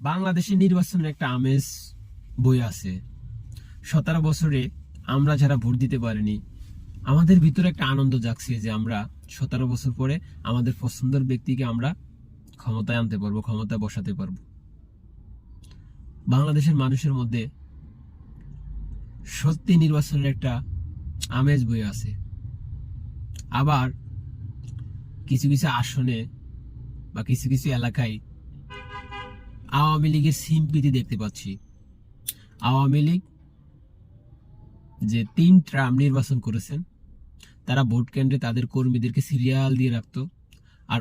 বাংলাদেশের নির্বাচনের একটা আমেজ বই আছে। 17 বছরে আমরা যারা ভোট দিতে পারিনি, আমাদের ভিতরে একটা আনন্দ জাগছে যে আমরা 17 বছর পরে আমাদের পছন্দের ব্যক্তিকে আমরা ক্ষমতায় আনতে পারবো, ক্ষমতায় বসাতে পারবো। বাংলাদেশের মানুষের মধ্যে সত্যি নির্বাচনের একটা আমেজ বই আছে। আবার কিছু কিছু আসনে বা কিছু কিছু এলাকায় আওয়ামী লীগের সিম্পিতি দেখতে পাচ্ছি। আওয়ামী লীগ যে 3 টার্ম নির্বাচন করেছেন, তারা ভোট কেন্দ্রে তাদের কর্মীদেরকে সিরিয়াল দিয়ে রাখতো। আর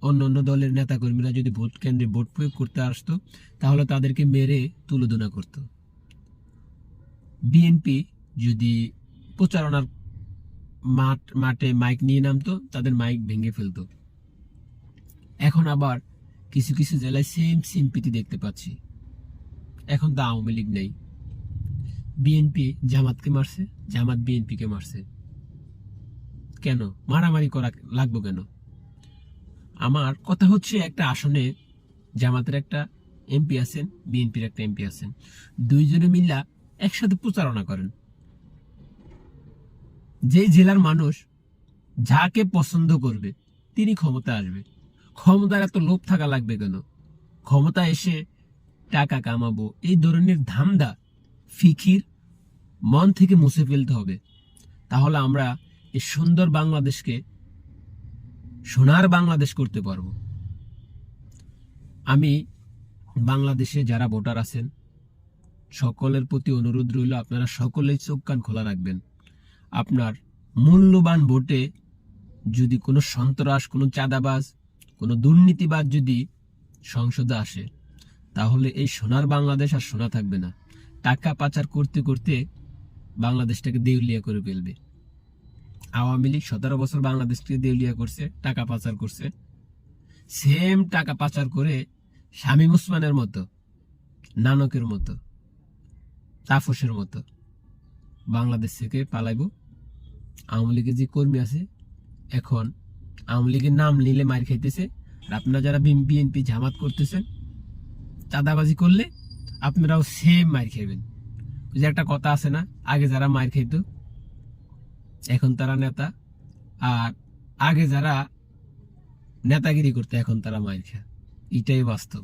অন্য দলের নেতা কর্মীরা যদি ভোট কেন্দ্রে ভোট প্রয়োগ করতে আসতো, তাহলে তাদেরকে মেরে তুলোধনা করত। বিএনপি যদি প্রচারণার মাঠে মাইক নিয়ে নামতো, তাদের মাইক ভেঙে ফেলতো। এখন আবার কিছু কিছু জেলায় সেম সিম্পিতি দেখতে পাচ্ছি। এখন তো আওয়ামী লীগ নেই, বিএনপি জামাতকে মারছে, জামাত বিএনপিকে মারছে। কেন মারামারি করা লাগবে কেন? আমার কথা হচ্ছে, একটা আসনে জামাতের একটা এমপি আছেন, বিএনপির একটা এমপি আছেন, দুইজনে মিল্লা একসাথে প্রচারণা করেন। যে জেলার মানুষ যাকে পছন্দ করবে তিনি ক্ষমতা আসবে। ক্ষমতার এত লোভ থাকা লাগবে কেন? ক্ষমতা এসে টাকা কামাবো, এই ধরনের ধান্দা ফিকির মন থেকে মুছে ফেলতে হবে। তাহলে আমরা এই সুন্দর বাংলাদেশকে সোনার বাংলাদেশ করতে পারবো। আমি বাংলাদেশে যারা ভোটার আছেন, সকলের প্রতি অনুরোধ রইল, আপনারা সকলেই চোখ কান খোলা রাখবেন। আপনার মূল্যবান ভোটে যদি কোনো সন্ত্রাস, কোনো চাঁদাবাজ, কোনো দুর্নীতিবাজ যদি সংসদে আসে, তাহলে এই সোনার বাংলাদেশ আর সোনা থাকবে না। টাকা পাচার করতে করতে বাংলাদেশটাকে দেউলিয়া করে ফেলবে। আওয়ামী লীগ 17 বছর বাংলাদেশকে দেউলিয়া করছে, টাকা পাচার করছে। সেম টাকা পাচার করে শামীম ওসমানের মতো, নানকের মতো, তাপসের মতো বাংলাদেশ থেকে পালাইব। আওয়ামী লীগের যে কর্মী আছে, এখন আওয়ামী লীগের নাম নিলে মার খাইতেছে। আর আপনারা যারা বিএনপি জামাত করতেছেন, চাঁদাবাজি করলে আপনারাও সেম মার খাইবেন। যে একটা কথা আছে না, আগে যারা মার খাইত এখন তারা নেতা, আর আগে যারা নেতাগিরি করতে এখন তারা মার খায়। এটাই বাস্তব।